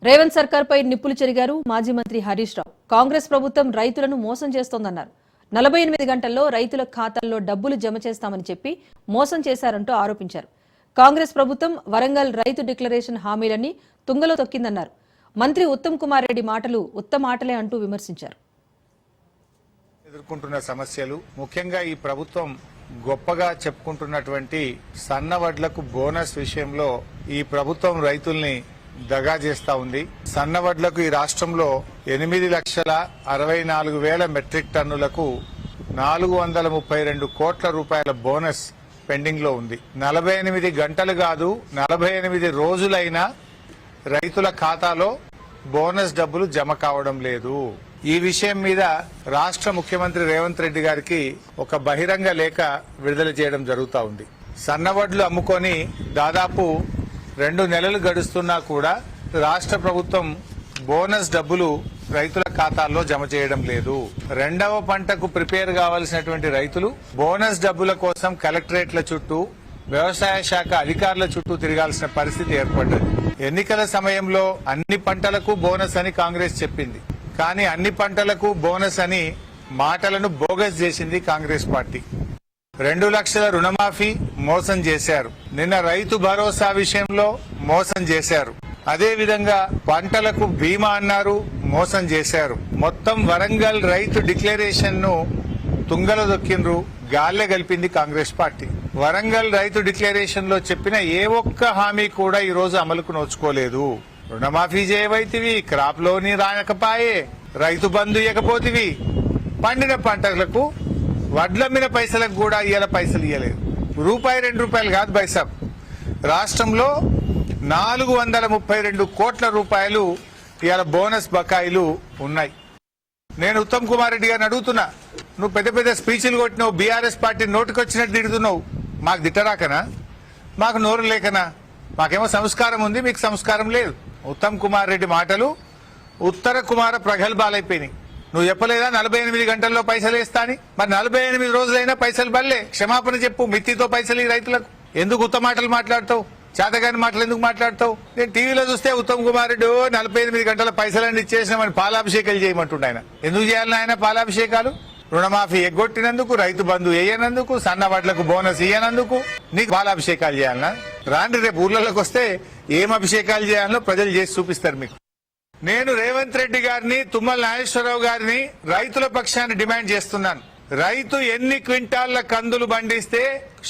రేవంత్ సర్కార్పై నిప్పులు చెరిగారు మాజీ మంత్రి హరీష్ రావు. కాంగ్రెస్ ప్రభుత్వం రైతులను మోసం చేస్తోందన్నారు. 48 గంటల్లో రైతుల ఖాతాల్లో డబ్బులు జమ చేస్తామని చెప్పి మోసం చేశారంటూ ఆరోపించారు. కాంగ్రెస్ ప్రభుత్వం వరంగల్ రైతు డిక్లరేషన్ హామీలన్నీ తుంగలో తొక్కిందన్నారు. మంత్రి ఉత్తమ్ కుమార్ రెడ్డి మాటలు ఉత్తమాటలే అంటూ విమర్శించారు. ఎదుర్కొంటున్న సమస్యలు ముఖ్యంగా ఈ ప్రభుత్వం గొప్పగా చెప్పుకుంటున్నటువంటి సన్నవడ్లకు బోనస్ విషయంలో ఈ ప్రభుత్వం రైతుల్ని దగా చేస్తా ఉంది. సన్నవడ్లకు ఈ రాష్ట్రంలో 8,64,000 మెట్రిక్ టన్నులకు 432 కోట్ల రూపాయల బోనస్ పెండింగ్ లో ఉంది. 48 గంటలు కాదు 48 రోజులైనా రైతుల ఖాతాలో బోనస్ డబ్బులు జమ కావడం లేదు. ఈ విషయం మీద రాష్ట్ర ముఖ్యమంత్రి రేవంత్ రెడ్డి గారికి ఒక బహిరంగ లేఖ విడుదల చేయడం జరుగుతూ ఉంది. సన్నవడ్లు అమ్ముకొని దాదాపు 2 నెలలు గడుస్తున్నా కూడా రాష్ట్ర ప్రభుత్వం బోనస్ డబ్బులు రైతుల ఖాతాల్లో జమ చేయడం లేదు. రెండవ పంటకు ప్రిపేర్ కావాల్సినటువంటి రైతులు బోనస్ డబ్బుల కోసం కలెక్టరేట్ల చుట్టూ వ్యవసాయ శాఖ అధికారుల చుట్టూ తిరగాల్సిన పరిస్థితి ఏర్పడ్డది. ఎన్నికల సమయంలో అన్ని పంటలకు బోనస్ అని కాంగ్రెస్ చెప్పింది. కానీ అన్ని పంటలకు బోనస్ అని మాటలను బోగస్ చేసింది కాంగ్రెస్ పార్టీ. 2 లక్షల రుణమాఫీ మోసం చేశారు. నిన్న రైతు భరోసా విషయంలో మోసం చేశారు. అదే విధంగా పంటలకు బీమా అన్నారు, మోసం చేశారు. మొత్తం వరంగల్ రైతు డిక్లరేషన్ ను తుంగలో దొక్కిండ్రు, గాల్లె గలిపింది కాంగ్రెస్ పార్టీ. వరంగల్ రైతు డిక్లరేషన్ లో చెప్పిన ఏ ఒక్క హామీ కూడా ఈ రోజు అమలుకు నోచుకోలేదు. రుణమాఫీ చేయవైతివి, క్రాప్ లోని రానకపాయే, రైతు బంధు ఇవ్వకపోతివి, పండిన పంటలకు వడ్లమ్మిన పైసలకు కూడా ఇవాళ పైసలు ఇవ్వలేదు. రూపాయి 2 రూపాయలు కాదు బైసాబ్. రాష్ట్రంలో 432 కోట్ల రూపాయలు ఇవాళ బోనస్ బకాయిలు ఉన్నాయి. నేను ఉత్తమ్ కుమార్ రెడ్డి గారిని అడుగుతున్నా, నువ్వు పెద్ద పెద్ద స్పీచ్లు కొట్టినావు, బీఆర్ఎస్ పార్టీ నోటుకొచ్చినట్టు తిడుతున్నావు, మాకు తిట్టరాకనా? మాకు నోరు లేకనా? మాకేమో సంస్కారం ఉంది, మీకు సంస్కారం లేదు. ఉత్తమ్ కుమార్ రెడ్డి మాటలు ఉత్తర కుమార ప్రగల్భాలైపోయినాయి. నువ్వు చెప్పలేదా 48 గంటల్లో పైసలు వేస్తా అని? మరి 48 రోజులైనా పైసలు బల్లే. క్షమాపణ చెప్పు. మిత్తితో పైసలు ఈ రైతులకు ఎందుకు ఉత్తమ మాటలు మాట్లాడతావు? చేతగాని మాటలు ఎందుకు మాట్లాడతావు? నేను టీవీలో చూస్తే ఉత్తమ్ కుమార్ రెడ్డి 48 గంటల పైసలన్నీ ఇచ్చేసినామని పాలాభిషేకాలు చేయమంటుండే. ఆయన ఎందుకు చేయాలని ఆయన పాలాభిషేకాలు? రుణమాఫీ ఎగ్గొట్టినందుకు, రైతు బంధు వేయనందుకు, సన్నవడ్లకు బోనస్ ఇయ్యనందుకు నీకు పాలాభిషేకాలు చేయాలనా? రాండి, రేపు ఊర్లలోకి వస్తే ఏం అభిషేకాలు చేయాలనో ప్రజలు చేసి చూపిస్తారు మీకు. నేను రేవంత్ రెడ్డి గారిని, తుమ్మల నాగేశ్వరరావు గారిని రైతుల పక్షాన్ని డిమాండ్ చేస్తున్నాను. రైతు ఎన్ని క్వింటాళ్ల కందులు పండిస్తే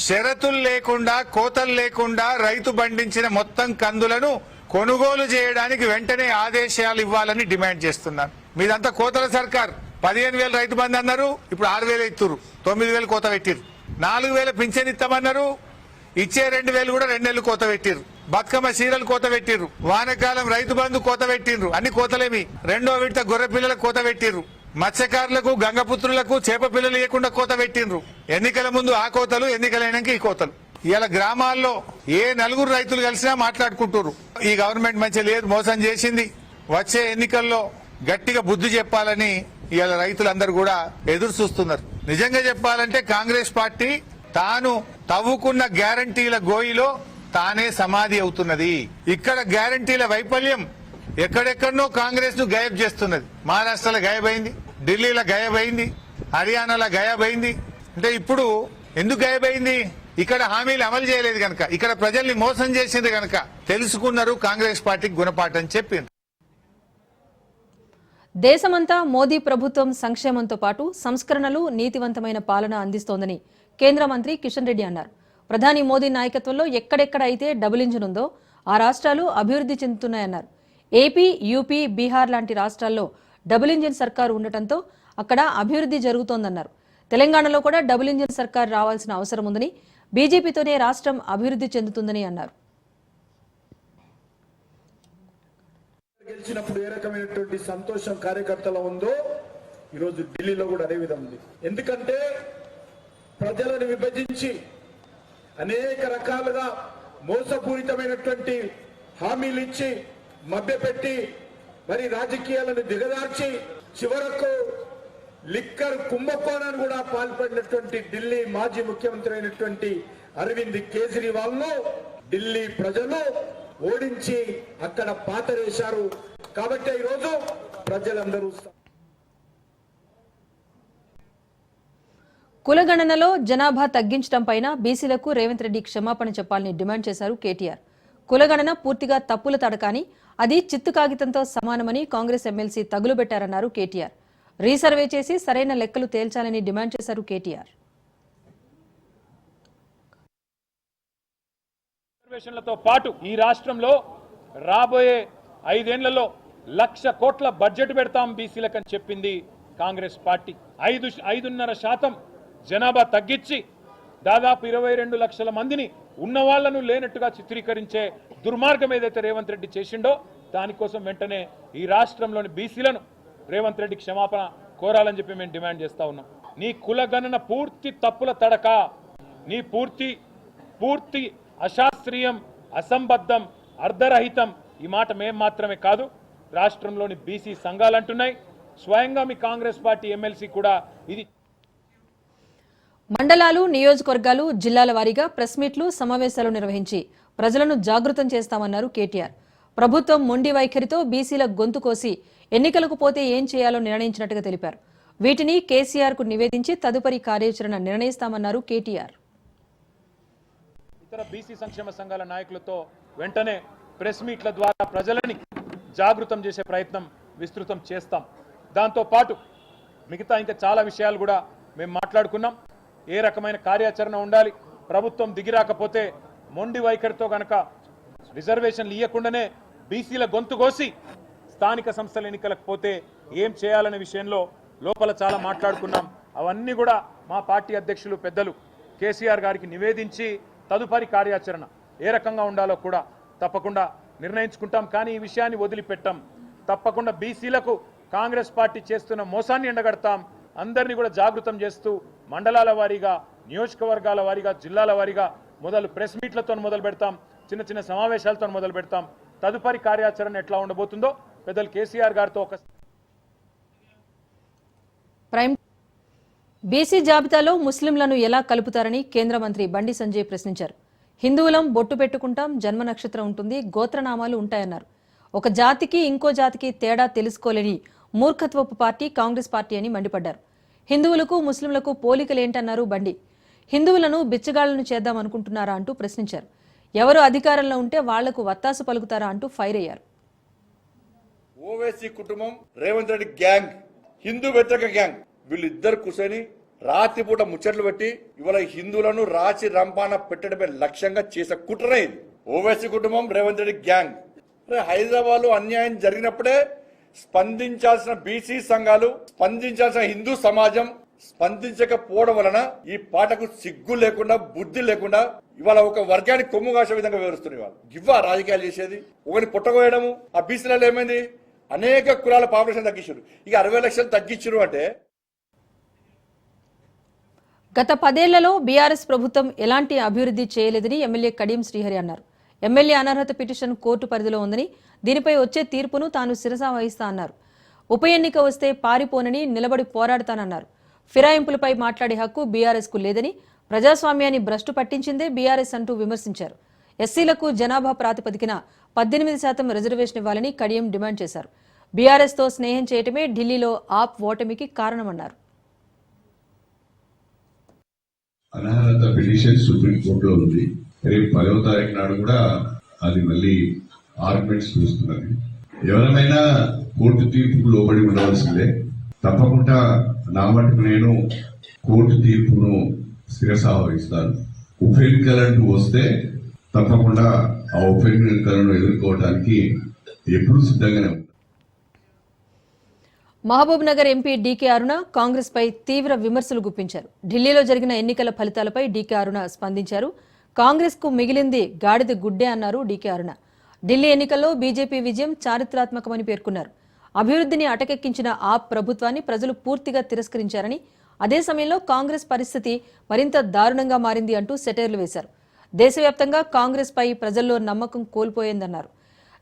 షరతులు లేకుండా, కోతలు లేకుండా రైతు పండించిన మొత్తం కందులను కొనుగోలు చేయడానికి వెంటనే ఆదేశాలు ఇవ్వాలని డిమాండ్ చేస్తున్నాను. మీదంతా కోతల సర్కార్. 15,000 రైతు బంధు అన్నారు, ఇప్పుడు 6,000 ఇస్తున్నారు. 9,000 కోత పెట్టిరు. 4,000 పింఛన్ ఇస్తామన్నారు, ఇచ్చే 2,000 కూడా 2 నెలలు కోత పెట్టిరు. బతుకమ్మ చీరలు కోత పెట్టిర్రు. వానకాలం రైతు బంధు కోత పెట్టిండ్రు. అన్ని కోతలేమి. 2వ విడత గొర్రె పిల్లలకు కోత పెట్టిర్రు. మత్స్యకారులకు, గంగపుత్రులకు చేప పిల్లలు ఇవ్వకుండా కోత పెట్టిండ్రు. ఎన్నికల ముందు ఆ కోతలు, ఎన్నికలైనాక ఈ కోతలు. ఇలా గ్రామాల్లో ఏ 4 రైతులు కలిసినా మాట్లాడుకుంటారు, ఈ గవర్నమెంట్ మంచి లేదు, మోసం చేసింది, వచ్చే ఎన్నికల్లో గట్టిగా బుద్ధి చెప్పాలని ఇవాళ రైతులందరూ కూడా ఎదురు చూస్తున్నారు. నిజంగా చెప్పాలంటే కాంగ్రెస్ పార్టీ తాను తవ్వుకున్న గ్యారంటీల గోయిలో తానే సమాధి అవుతున్నది. ఇక్కడ గ్యారంటీల వైఫల్యం ఎక్కడెక్కడనో కాంగ్రెస్ ను గాయబ్ చేస్తున్నది. మహారాష్ట్రలో గాయబైంది, ఢిల్లీలో గాయబైంది, హర్యానాలో గాయబైంది. అంటే ఇప్పుడు ఎందుకు గాయబైంది? ఇక్కడ హామీలు అమలు చేయలేదు కనుక, ఇక్కడ ప్రజల్ని మోసం చేసింది కనుక తెలుసుకున్నారు, కాంగ్రెస్ పార్టీకి గుణపాఠం చెప్పింది. దేశమంతా మోదీ ప్రభుత్వం సంక్షేమంతో పాటు సంస్కరణలు, నీతివంతమైన పాలన అందిస్తోందని కేంద్ర మంత్రి కిషన్ రెడ్డి అన్నారు. ప్రధాని మోదీ నాయకత్వంలో ఎక్కడెక్కడ అయితే డబుల్ ఇంజిన్ ఉందో ఆ రాష్ట్రాలు అభివృద్ధి చెందుతున్నాయన్నారు. ఏపీ, యూపీ, బీహార్ లాంటి రాష్ట్రాల్లో డబుల్ ఇంజిన్ సర్కారు ఉండటంతో అక్కడ అభివృద్ధి జరుగుతోందన్నారు. తెలంగాణలో కూడా డబుల్ ఇంజిన్ సర్కారు రావాల్సిన అవసరం ఉందని, బీజేపీతోనే రాష్ట్రం అభివృద్ధి చెందుతుందని అన్నారు. గెలిచినప్పుడు ఏ రకమైనటువంటి సంతోషం కార్యకర్తలో ఉందో ఈరోజు ఢిల్లీలో కూడా అదే విధంగా ఉంది. ఎందుకంటే ప్రజలను విభజించి అనేక రకాలుగా మోసపూరితమైనటువంటి హామీలు ఇచ్చి మభ్యపెట్టి మరి రాజకీయాలను దిగదార్చి చివరకు లిక్కర్ కుంభకోణాన్ని కూడా పాల్పడినటువంటి ఢిల్లీ మాజీ ముఖ్యమంత్రి అయినటువంటి అరవింద్ కేజ్రీవాల్ ను ఢిల్లీ ప్రజలు ఓడించి అక్కడ పాతరేశారు. కాబట్టి ఈరోజు ప్రజలందరూ కులగణనలో జనాభా తగ్గించడం పైన బీసీలకు రేవంత్ రెడ్డి క్షమాపణ చెప్పాలని డిమాండ్ చేశారు కేటీఆర్. కులగణన పూర్తిగా తప్పుల తడకాని, అది చిత్తు కాగితంతో సమానమని కాంగ్రెస్ ఎమ్మెల్సీ తగులుబెట్టారన్నారు కేటీఆర్. రీసర్వే చేసి సరైన లెక్కలు తేల్చాలని డిమాండ్ చేశారు కేటీఆర్. రిజర్వేషన్లతో పాటు ఈ రాష్ట్రంలో రాబోయే 5 ఏళ్లలో 1,00,000 కోట్ల బడ్జెట్ పెడతాం బీసీలకని చెప్పింది కాంగ్రెస్ పార్టీ. 5.5% జనాభా తగ్గించి దాదాపు 22 లక్షల మందిని ఉన్నవాళ్లను లేనట్టుగా చిత్రీకరించే దుర్మార్గం ఏదైతే రేవంత్ రెడ్డి చేసిండో దానికోసం వెంటనే ఈ రాష్ట్రంలోని బీసీలను రేవంత్ రెడ్డి క్షమాపణ కోరాలని చెప్పి మేము డిమాండ్ చేస్తా ఉన్నాం. నీ కులగణన పూర్తి తప్పుల తడక, నీ పూర్తి అశాస్త్రీయం, అసంబద్ధం, అర్ధరహితం. ఈ మాట మేము మాత్రమే కాదు, రాష్ట్రంలోని బీసీ సంఘాలు అంటున్నాయి. స్వయంగా మీ కాంగ్రెస్ పార్టీ ఎమ్మెల్సీ కూడా ఇది. మండలాలు, నియోజకవర్గాలు, జిల్లాల వారీగా ప్రెస్ మీట్లు, సమావేశాలు నిర్వహించి ప్రజలను జాగృతం చేస్తామన్నారు కేటీఆర్. ప్రభుత్వం మొండి వైఖరితో బీసీల గొంతు కోసి ఎన్నికలకు పోతే ఏం చేయాలో నిర్ణయించినట్టుగా తెలిపారు. వీటిని కేసీఆర్ కు నివేదించి తదుపరి కార్యాచరణ నిర్ణయిస్తామన్నారు కేటీఆర్. ఇతర బీసీ సంక్షేమ సంఘాల నాయకులతో వెంటనే ప్రెస్ మీట్ల ద్వారా ప్రజలని జాగృతం చేసే ప్రయత్నం విస్తృతం చేస్తాం. దాంతో పాటు మిగతా ఇంకా చాలా విషయాలు కూడా మేము మాట్లాడుకున్నాం. ఏ రకమైన కార్యాచరణ ఉండాలి, ప్రభుత్వం దిగిరాకపోతే మొండి వైఖరితో గనక రిజర్వేషన్లు ఇవ్వకుండానే బీసీల గొంతు కోసి స్థానిక సంస్థల ఎన్నికలకు పోతే ఏం చేయాలనే విషయంలో లోపల చాలా మాట్లాడుకున్నాం. అవన్నీ కూడా మా పార్టీ అధ్యక్షులు పెద్దలు కేసీఆర్ గారికి నివేదించి తదుపరి కార్యాచరణ ఏ రకంగా ఉండాలో కూడా తప్పకుండా నిర్ణయించుకుంటాం. కానీ ఈ విషయాన్ని వదిలిపెట్టాం. తప్పకుండా బీసీలకు కాంగ్రెస్ పార్టీ చేస్తున్న మోసాన్ని ఎండగడతాం. అందరినీ కూడా జాగృతం చేస్తూ మండలాల వారీగా, నియోజకవర్గాల వారీగా, జిల్లాల వారీగా ప్రెస్ మీట్లతో మొదలు పెడతాం, చిన్న చిన్న సమావేశాలతో మొదలు పెడతాం. తదుపరి కార్యాచరణ ఎట్లా ఉండబోతుందో పెద్దలు కేసీఆర్ గారితో ఒక బీసీ జాబితాలో ముస్లింలను ఎలా కలుపుతారని కేంద్ర మంత్రి బండి సంజయ్ ప్రశ్నించారు. హిందువులం బొట్టు పెట్టుకుంటాం, జన్మ నక్షత్రం ఉంటుంది, గోత్రనామాలు ఉంటాయన్నారు. ఒక జాతికి ఇంకో జాతికి తేడా తెలుసుకోలేని మూర్ఖత్వపు పార్టీ కాంగ్రెస్ పార్టీ అని మండిపడ్డారు. హిందువులకు ముస్లింలకు పోలికలేంటన్నారు బండి. హిందువులను బిచ్చగాళ్లను చేద్దామనుకుంటున్నారా అంటూ ప్రశ్నించారు. ఎవరు అధికారంలో ఉంటే వాళ్లకు వత్తాసు పలుకుతారా అంటూ ఫైర్ అయ్యారు. ఓవైసీ కుటుంబం, రేవంత్ రెడ్డి గ్యాంగ్, హిందూ వ్యతిరేక గ్యాంగ్, వీళ్ళిద్దరు కూర్చొని రాత్రిపూట ముచ్చట్లు పెట్టి ఇవాళ హిందువులను రాచి రంపాన పెట్టడమే లక్ష్యంగా చేసే కుట్రనే ఇది. ఓవైసీ కుటుంబం, రేవంత్ రెడ్డి గ్యాంగ్. హైదరాబాద్ లో అన్యాయం జరిగినప్పుడే స్పందించాల్సిన బీసీ సంఘాలు, స్పందించాల్సిన హిందూ సమాజం స్పందించకపోవడం వలన ఈ పాటకు సిగ్గు లేకుండా, బుద్ధి లేకుండా ఇవాళ ఒక వర్గానికి కొమ్ము కాసే విధంగా వివరిస్తున్నారు. ఇవాళ ఇవ్వ రాజకీయాలు చేసేది, ఒకరిని పుట్టకోయడము. ఆ బీసీలలో ఏమైంది, అనేక కులాల పాపులేషన్ తగ్గించారు. ఇక 60 లక్షలు తగ్గించారు అంటే. గత 10 ఏళ్లలో బీఆర్ఎస్ ప్రభుత్వం ఎలాంటి అభివృద్ధి చేయలేదని ఎమ్మెల్యే కడియం శ్రీహరి అన్నారు. ఎమ్మెల్యే అనర్హత పిటిషన్ కోర్టు పరిధిలో ఉందని, దీనిపై వచ్చే తీర్పును తాను శిరసా వహిస్తా అన్నారు. ఉప ఎన్నిక వస్తే పారిపోనని, నిలబడి పోరాడతానన్నారు. ఫిరాయింపులపై మాట్లాడే హక్కు బీఆర్ఎస్ కు లేదని, ప్రజాస్వామ్యాన్ని భ్రష్టు పట్టించిందే బీఆర్ఎస్ అంటూ విమర్శించారు. ఎస్సీలకు జనాభా ప్రాతిపదికన 18% రిజర్వేషన్ ఇవ్వాలని కడియం డిమాండ్ చేశారు. బీఆర్ఎస్ తో స్నేహం చేయటమే ఢిల్లీలో ఆప్ ఓటమికి కారణమన్నారు. అనర్హత పిటిషన్ సుప్రీంకోర్టులో ఉంది. రేపు 10వ తారీఖు నాడు కూడా అది మళ్ళీ ఆర్గ్యుమెంట్స్ చూస్తున్నది. ఎవరైనా కోర్టు తీర్పుకు లోబడి ఉండవలసిందే. తప్పకుండా నా మటుకు నేను కోర్టు తీర్పును శిరసా వహిస్తాను. ఉప ఎన్నికలంటూ వస్తే తప్పకుండా ఆ ఉప ఎన్నికలను ఎదుర్కోవడానికి ఎప్పుడు సిద్ధంగానే ఉంటాను. మహబూబ్ నగర్ ఎంపీ డీకే అరుణ కాంగ్రెస్ పై తీవ్ర విమర్శలు గుప్పించారు. ఢిల్లీలో జరిగిన ఎన్నికల ఫలితాలపై డీకే అరుణ స్పందించారు. కాంగ్రెస్ కు మిగిలింది గాడిద గుడ్డే అన్నారు డీకే అరుణ. ఢిల్లీ ఎన్నికల్లో బీజేపీ విజయం చారిత్రాత్మకమని పేర్కొన్నారు. అభివృద్ధిని అటకెక్కించిన ఆప్ ప్రభుత్వాన్ని ప్రజలు పూర్తిగా తిరస్కరించారని, అదే సమయంలో కాంగ్రెస్ పరిస్థితి మరింత దారుణంగా మారింది అంటూ సెటైర్లు వేశారు. దేశవ్యాప్తంగా కాంగ్రెస్ పై ప్రజల్లో నమ్మకం కోల్పోయిందన్నారు.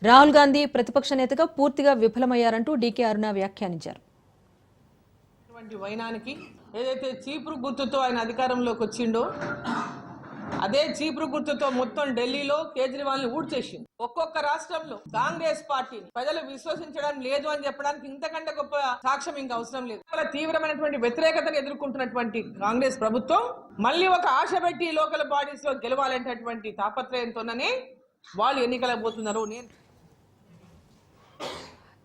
రాహుల్ గాంధీ ప్రతిపక్ష నేతగా పూర్తిగా విఫలమయ్యారంటూ డీకే అరుణ వ్యాఖ్యానించారు. వైనానికి ఏదైతే చీపురు గుర్తుతో ఆయన అధికారంలోకి వచ్చిండో అదే చీపురు గుర్తుతో మొత్తం ఢిల్లీలో కేజ్రీవాల్ ని ఊడ్చేసింది. ఒక్కొక్క రాష్ట్రంలో కాంగ్రెస్ పార్టీని ప్రజలు విశ్వసించడం లేదు అని చెప్పడానికి ఇంతకంటే గొప్ప సాక్ష్యం ఇంకా అవసరం లేదు. తీవ్రమైనటువంటి వ్యతిరేకతను ఎదుర్కొంటున్నటువంటి కాంగ్రెస్ ప్రభుత్వం మళ్ళీ ఒక ఆశ పెట్టి లోకల్ బాడీస్ లో గెలవాలనేటటువంటి తాపత్రయంతోనే వాళ్ళు ఎన్నికలకు పోతున్నారు.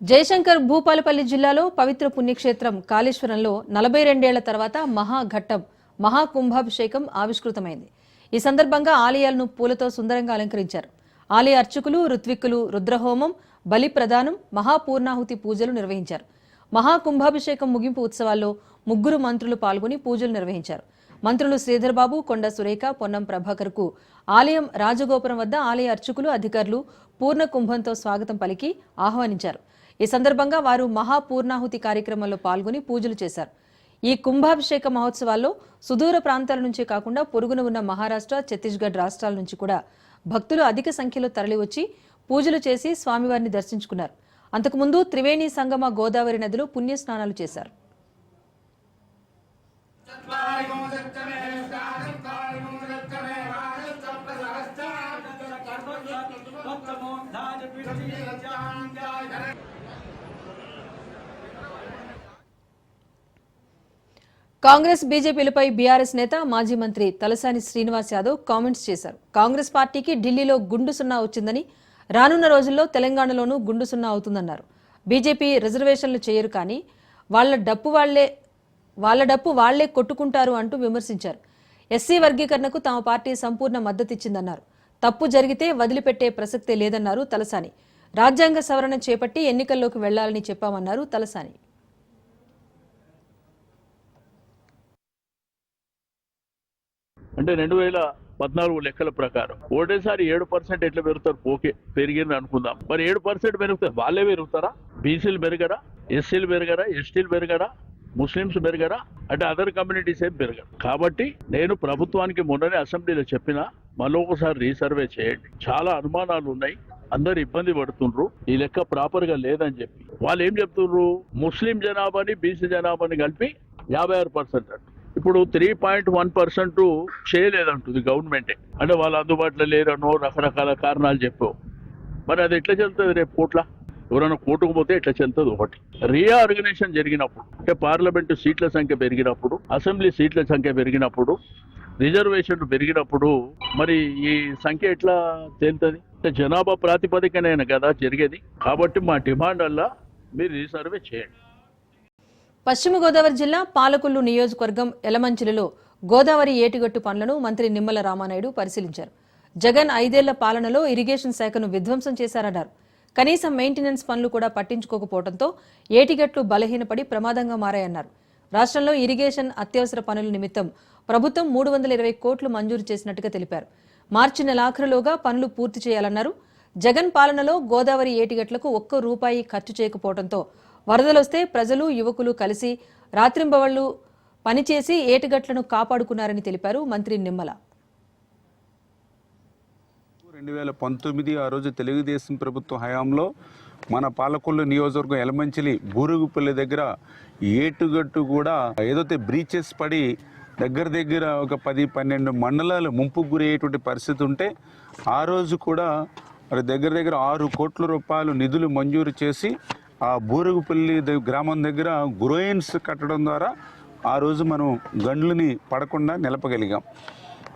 జయశంకర్ భూపాలపల్లి జిల్లాలో పవిత్ర పుణ్యక్షేత్రం కాళేశ్వరంలో 42 ఏళ్ల తర్వాత మహాఘట్టం మహాకుంభాభిషేకం ఆవిష్కృతమైంది. ఈ సందర్భంగా ఆలయాలను పూలతో సుందరంగా అలంకరించారు. ఆలయ అర్చకులు, ఋత్విక్కులు రుద్రహోమం, బలి ప్రదానం, మహాపూర్ణాహుతి పూజలు నిర్వహించారు. మహాకుంభాభిషేకం ముగింపు ఉత్సవాల్లో 3 మంత్రులు పాల్గొని పూజలు నిర్వహించారు. మంత్రులు శ్రీధర్ బాబు, కొండ సురేఖ, పొన్నం ప్రభాకర్కు ఆలయం రాజగోపురం వద్ద ఆలయ అర్చకులు, అధికారులు పూర్ణ కుంభంతో స్వాగతం పలికి ఆహ్వానించారు. ఈ సందర్భంగా వారు మహాపూర్ణాహుతి కార్యక్రమంలో పాల్గొని పూజలు చేశారు. ఈ కుంభాభిషేక మహోత్సవాల్లో సుదూర ప్రాంతాల నుంచే కాకుండా పొరుగున ఉన్న మహారాష్ట్ర, ఛత్తీస్గఢ్ రాష్ట్రాల నుంచి కూడా భక్తులు అధిక సంఖ్యలో తరలివచ్చి పూజలు చేసి స్వామివారిని దర్శించుకున్నారు. అంతకుముందు త్రివేణి సంగమ గోదావరి నదిలో పుణ్యస్నానాలు చేశారు. కాంగ్రెస్ బీజేపీలపై బీఆర్ఎస్ నేత మాజీ మంత్రి తలసాని శ్రీనివాస్ యాదవ్ కామెంట్స్ చేశారు. కాంగ్రెస్ పార్టీకి ఢిల్లీలో గుండు సున్నా వచ్చిందని, రానున్న రోజుల్లో తెలంగాణలోనూ గుండు సున్నా అవుతుందన్నారు. బీజేపీ రిజర్వేషన్లు చేయరు, కానీ వాళ్ళ డప్పు వాళ్లే కొట్టుకుంటారు అంటూ విమర్శించారు. ఎస్సీ వర్గీకరణకు తమ పార్టీ సంపూర్ణ మద్దతిచ్చిందన్నారు. తప్పు జరిగితే వదిలిపెట్టే ప్రసక్తే లేదన్నారు తలసాని. రాజ్యాంగ సవరణ చేపట్టి ఎన్నికల్లోకి వెళ్లాలని చెప్పామన్నారు తలసాని. అంటే 2014 లెక్కల ప్రకారం ఒకటేసారి 7% ఎట్లా పెరుగుతారు? ఓకే, పెరిగింది అనుకుందాం. మరి 7% పెరుగుతారు, వాళ్ళే పెరుగుతారా? బీసీలు పెరగరా? ఎస్సీలు పెరగరా? ఎస్టీలు పెరగరా? ముస్లింస్ పెరగరా? అంటే అదర్ కమ్యూనిటీస్ ఏం పెరగరు. కాబట్టి నేను ప్రభుత్వానికి మొన్ననే అసెంబ్లీలో చెప్పినా, మళ్ళీ ఒకసారి రీసర్వే చేయండి. చాలా అనుమానాలు ఉన్నాయి, అందరు ఇబ్బంది పడుతుండ్రు, ఈ లెక్క ప్రాపర్ గా లేదని చెప్పి. వాళ్ళు ఏం చెప్తుండ్రు? ముస్లిం జనాభాని బీసీ జనాభాని కలిపి 56% అంట. ఇప్పుడు 3.1% చేయలేదంటుంది గవర్నమెంటే. అంటే వాళ్ళు అందుబాటులో లేరనో రకరకాల కారణాలు చెప్పావు. మరి అది ఎట్లా చెల్తుంది రేపు కోట్ల? ఎవరైనా కోర్టుకు పోతే ఎట్లా చెల్తుంది? ఒకటి రీఆర్గనైజేషన్ జరిగినప్పుడు, అంటే పార్లమెంటు సీట్ల సంఖ్య పెరిగినప్పుడు, అసెంబ్లీ సీట్ల సంఖ్య పెరిగినప్పుడు, రిజర్వేషన్లు పెరిగినప్పుడు మరి ఈ సంఖ్య ఎట్లా తేలుతుంది? అంటే జనాభా ప్రాతిపదికనైనా కదా జరిగేది. కాబట్టి మా డిమాండ్ వల్ల మీరు రీసర్వే చేయండి. పశ్చిమ గోదావరి జిల్లా పాలకొల్లు నియోజకవర్గం ఎలమంచిలిలో గోదావరి ఏటిగట్టు పనులను మంత్రి నిమ్మల రామానాయుడు పరిశీలించారు. జగన్ 5 ఏళ్ల పాలనలో ఇరిగేషన్ శాఖను విధ్వంసం చేశారన్నారు. కనీసం మెయింటెనెన్స్ పనులు కూడా పట్టించుకోకపోవడంతో ఏటిగట్లు బలహీనపడి ప్రమాదంగా మారాయన్నారు. రాష్ట్రంలో ఇరిగేషన్ అత్యవసర పనుల నిమిత్తం ప్రభుత్వం 320 కోట్లు మంజూరు చేసినట్టుగా తెలిపారు. మార్చి నెలాఖరులోగా పనులు పూర్తి చేయాలన్నారు. జగన్ పాలనలో గోదావరి ఏటిగట్లకు ₹1 ఖర్చు చేయకపోవడంతో వరదలొస్తే ప్రజలు, యువకులు కలిసి రాత్రింబవళ్లు పనిచేసి ఏటిగట్లను కాపాడుకున్నారని తెలిపారు మంత్రి నిమ్మల. 2019 ఆ రోజు తెలుగుదేశం ప్రభుత్వం హయాంలో మన పాలకొల్లు నియోజకవర్గం ఎలమంచిలి బూరుగుపల్లి దగ్గర ఏటుగట్టు కూడా ఏదైతే బ్రీచెస్ పడి దగ్గర ఒక 10-12 మండలాలు ముంపుకు గురయ్యేటువంటి పరిస్థితి ఉంటే, ఆ రోజు కూడా మరి దగ్గర 6 కోట్ల రూపాయలు నిధులు మంజూరు చేసి ఆ బూరుగుపల్లి గ్రామం దగ్గర గ్రోయిన్స్ కట్టడం ద్వారా ఆ రోజు మనం గండ్లని పడకుండా నిలపగలిగాం.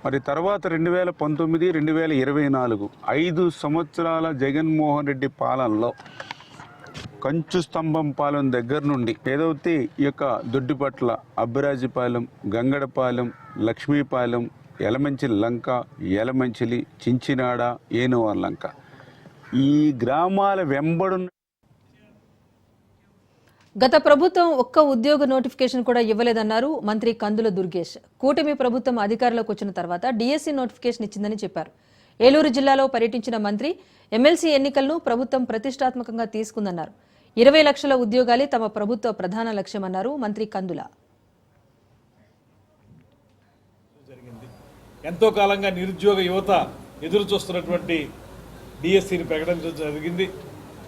మరి తర్వాత 2019, 2024 5 సంవత్సరాల జగన్మోహన్ రెడ్డి పాలనలో కంచు స్తంభం పాలెం దగ్గర నుండి ఏదైతే ఈ యొక్క దొడ్డిపట్ల, అబ్బరాజిపాలెం, గంగడపాలెం, లక్ష్మీపాలెం, ఎలమంచిలి లంక, ఎలమంచిలి, చించినాడ, ఏనువార్ లంక, ఈ గ్రామాల వెంబడున్న గత ప్రభుత్వం ఒక్క ఉద్యోగ నోటిఫికేషన్ కూడా ఇవ్వలేదన్నారు మంత్రి కందుల దుర్గేష్. కూటమి ప్రభుత్వం అధికారంలోకి వచ్చిన తర్వాత డిఎస్సీ నోటిఫికేషన్ ఇచ్చిందని చెప్పారు. ఏలూరు జిల్లాలో పర్యటించిన మంత్రి ఎమ్మెల్సీ ఎన్నికలను ప్రభుత్వం ప్రతిష్టాత్మకంగా తీసుకుందన్నారు. 20 లక్షల ఉద్యోగాలే తమ ప్రభుత్వ ప్రధాన లక్ష్యమన్నారు మంత్రి కందుల. ఎంతో కాలంగా నిరుద్యోగ యువత ఎదురు చూస్తున్నటువంటి డిఎస్సీని ప్రకటించడం జరిగింది.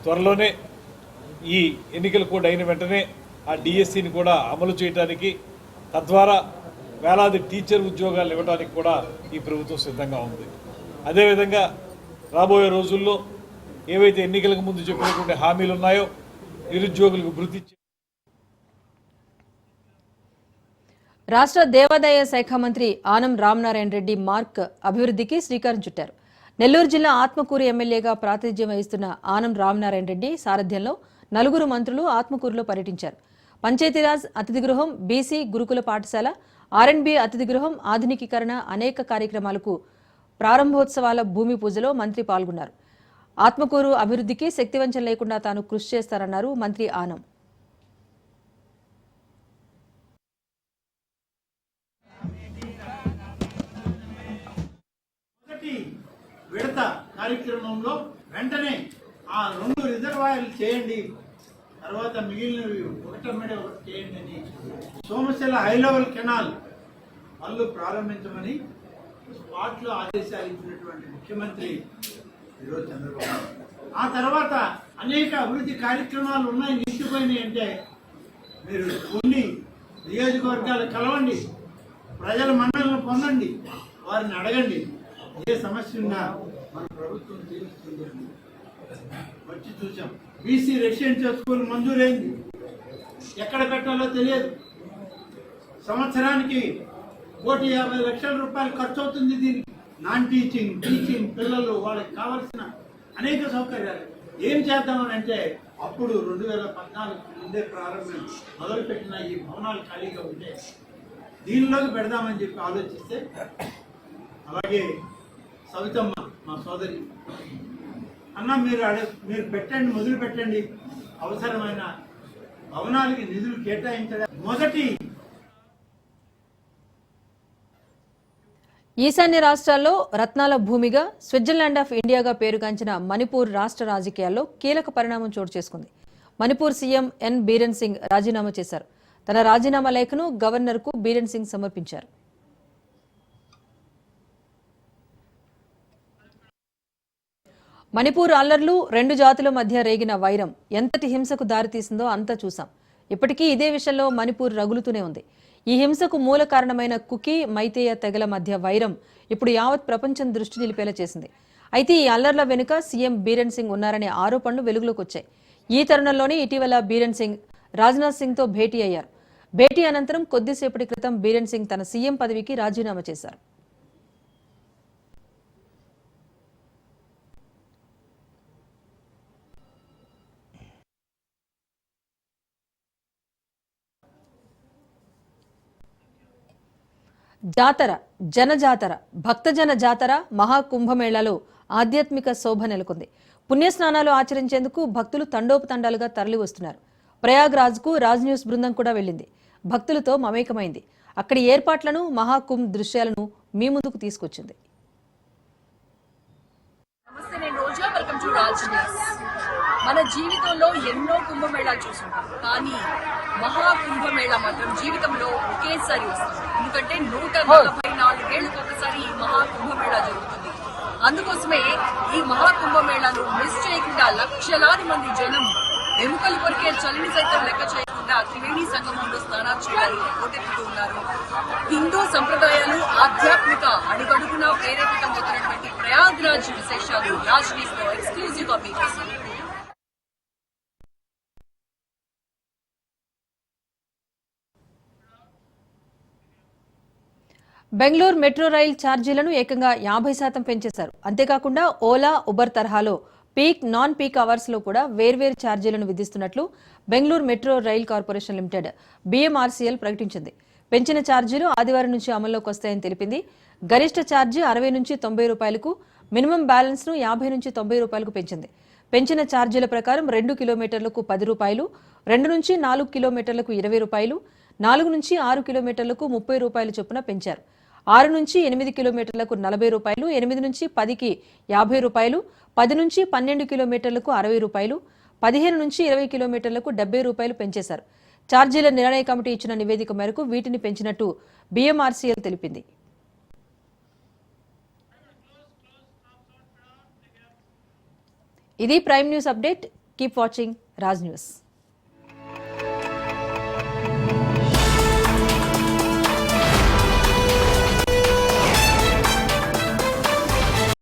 త్వరలోనే ఈ ఎన్నికలు కూడా అయిన వెంటనే ఆ డిఎస్సీని కూడా అమలు చేయడానికి, తద్వారా వేలాది టీచర్ ఉద్యోగాలు ఇవ్వడానికి కూడా ఈ ప్రభుత్వం సిద్ధంగా ఉంది. అదేవిధంగా రాబోయే రోజుల్లో ఏవైతే ఎన్నికలకు ముందు చెప్పినటువంటి హామీలు ఉన్నాయో నిరుద్యోగులకు వృత్తి రాష్ట్ర దేవాదాయ శాఖ మంత్రి ఆనం రామనారాయణ రెడ్డి మార్క్ అభివృద్ధికి శ్రీకారం చుట్టారు. నెల్లూరు జిల్లా ఆత్మకూరు ఎమ్మెల్యేగా ప్రాతినిధ్యం వహిస్తున్న ఆనం రామనారాయణ రెడ్డి సారథ్యంలో 4 మంత్రులు ఆత్మకూరులో పర్యటించారు. పంచాయతీరాజ్ అతిథి గృహం, బీసీ గురుకుల పాఠశాల, ఆర్ఎండ్బీ అతిథి గృహం ఆధునికీకరణ అనేక కార్యక్రమాలకు ప్రారంభోత్సవాల భూమి పూజలో మంత్రి పాల్గొన్నారు. ఆత్మకూరు అభివృద్ధికి శక్తివంచన లేకుండా తాను కృషి చేస్తారన్నారు మంత్రి ఆనం. విడత కార్యక్రమంలో వెంటనే ఆ 2 రిజర్వాయర్లు చేయండి, తర్వాత మిగిలినవి ఒకటి చేయండి అని సోమశిల హై లెవెల్ కెనాల్ పనులు ప్రారంభించమని స్పాట్లో ఆదేశాలు ఇచ్చినటువంటి ముఖ్యమంత్రి ఈరోజు చంద్రబాబు. ఆ తర్వాత అనేక అభివృద్ధి కార్యక్రమాలు ఉన్నాయి, నిలిచిపోయినాయి అంటే మీరు కొన్ని నియోజకవర్గాలు కలవండి, ప్రజల మన్నలను పొందండి, వారిని అడగండి, ఏ సమస్య ఉన్నా మన ప్రభుత్వం తీరుస్తుంది. వచ్చి చూసాం. బీసీ రెసిడెన్షియల్ స్కూల్ మంజూరైంది, ఎక్కడ పెట్టాలో తెలియదు. సంవత్సరానికి 1,50,00,000 రూపాయలు ఖర్చు అవుతుంది దీనికి. నాన్ టీచింగ్, టీచింగ్, పిల్లలు వాళ్ళకి కావాల్సిన అనేక సౌకర్యాలు. ఏం చేద్దామని అంటే అప్పుడు 2014 ముందే ప్రారంభం మొదలుపెట్టిన ఈ భవనాలు ఖాళీగా ఉంటే దీనిలోకి పెడదామని చెప్పి ఆలోచిస్తే, అలాగే సవితమ్మ మా సోదరి అన్న మీరు పెట్టండి, మొదలు పెట్టండి, అవసరమైన భవనాలకి నిధులు కేటాయించడం. మొదటి ఈశాన్య రాష్ట్రాల్లో రత్నాల భూమిగా స్విట్జర్లాండ్ ఆఫ్ ఇండియాగా పేరుగాంచిన మణిపూర్ రాష్ట్ర రాజకీయాల్లో కీలక పరిణామం చోటు చేసుకుంది. మణిపూర్ సీఎం ఎన్ బీరెన్ సింగ్ రాజీనామా చేశారు. తన రాజీనామా లేఖను గవర్నర్కు బీరెన్ సింగ్ సమర్పించారు. మణిపూర్ అల్లర్లు, 2 జాతుల మధ్య రేగిన వైరం ఎంతటి హింసకు దారితీసిందో అంతా చూసాం. ఇప్పటికీ ఇదే విషయంలో మణిపూర్ రగులుతూనే ఉంది. ఈ హింసకు మూల కారణమైన కుకీ, మైతేయ తెగల మధ్య వైరం ఇప్పుడు యావత్ ప్రపంచం దృష్టి నిలిపేలా చేసింది. అయితే ఈ అల్లర్ల వెనుక సీఎం బీరెన్ సింగ్ ఉన్నారనే ఆరోపణలు వెలుగులోకి వచ్చాయి. ఈ తరుణంలోనే ఇటీవల బీరెన్ సింగ్ రాజ్నాథ్ సింగ్తో భేటీ అయ్యారు. భేటీ అనంతరం కొద్దిసేపటి క్రితం బీరెన్ సింగ్ తన సీఎం పదవికి రాజీనామా చేశారు. జాతర, జనజాతర, భక్తజన జాతర మహాకుంభమేళాలో ఆధ్యాత్మిక శోభ నెలకొంది. పుణ్యస్నానాలు ఆచరించేందుకు భక్తులు తండోపతండాలుగా తరలి వస్తున్నారు. ప్రయాగ్రాజ్కు రాజ్ న్యూస్ బృందం కూడా వెళ్ళింది. భక్తులతో మమేకమైంది. అక్కడి ఏర్పాట్లను, మహాకుంభ్ దృశ్యాలను మీ ముందుకు తీసుకొచ్చింది. మన జీవితంలో ఎన్నో కుంభమేళాలు చూసుంటాం, కానీ మహాకుంభమేళా మాత్రం జీవితంలో ఒకేసారి వస్తుంది. ఎందుకంటే 144 ఏళ్లకు ఒకసారి ఈ మహాకుంభమేళా జరుగుతుంది. అందుకోసమే ఈ మహాకుంభమేళాను మిస్ చేయకుండా లక్షలాది మంది జనం ఎముకలు కొరికే చలిని సైతం లెక్క చేయకుండా త్రివేణి సంగమంలో స్నానాలు చేయడానికి పోటెత్తుతూ ఉన్నారు. హిందూ సంప్రదాయాలు, ఆధ్యాత్మిక అడుగడుగునా ప్రేరేపితమవుతున్నటువంటి ప్రయాగ్రాజ్ విశేషాలు రాజ్ న్యూస్ లో ఎక్స్క్లూజివ్ గా మీకు చేశారు. బెంగళూరు మెట్రో రైల్ ఛార్జీలను ఏకంగా 50% పెంచేశారు. అంతేకాకుండా ఓలా, ఉబర్ తరహాలో పీక్, నాన్ పీక్ అవర్స్ లో కూడా వేర్వేరు ఛార్జీలను విధిస్తున్నట్లు Bengaluru metro rail corporation limited BMRCL ప్రకటించింది. పెంచిన ఛార్జీలు ఆదివారం నుంచి అమల్లోకి వస్తాయని తెలిపింది. గరిష్ట ఛార్జీ 60 నుంచి 90 రూపాయలకు, మినిమం బ్యాలెన్స్ ను 50 నుంచి 90 రూపాయలకు పెంచింది. పెంచిన ఛార్జీల ప్రకారం 2 కిలోమీటర్లకు 10 రూపాయలు, 2 నుంచి 4 కిలోమీటర్లకు 20 రూపాయలు, 4 నుంచి 6 కిలోమీటర్లకు 30 రూపాయల చొప్పున పెంచారు. 6 నుంచి 8 కిలోమీటర్లకు 40 రూపాయలు, 8 నుంచి 10కి 50 రూపాయలు, 10 నుంచి 12 కిలోమీటర్లకు 60 రూపాయలు, 15 నుంచి 20 కిలోమీటర్లకు 70 రూపాయలు పెంచేశారు. ఛార్జీల నిర్ణయ కమిటీ ఇచ్చిన నివేదిక మేరకు వీటిని పెంచినట్టు BMRCL తెలిపింది. ఇది prime news update. Keep watching Raj news.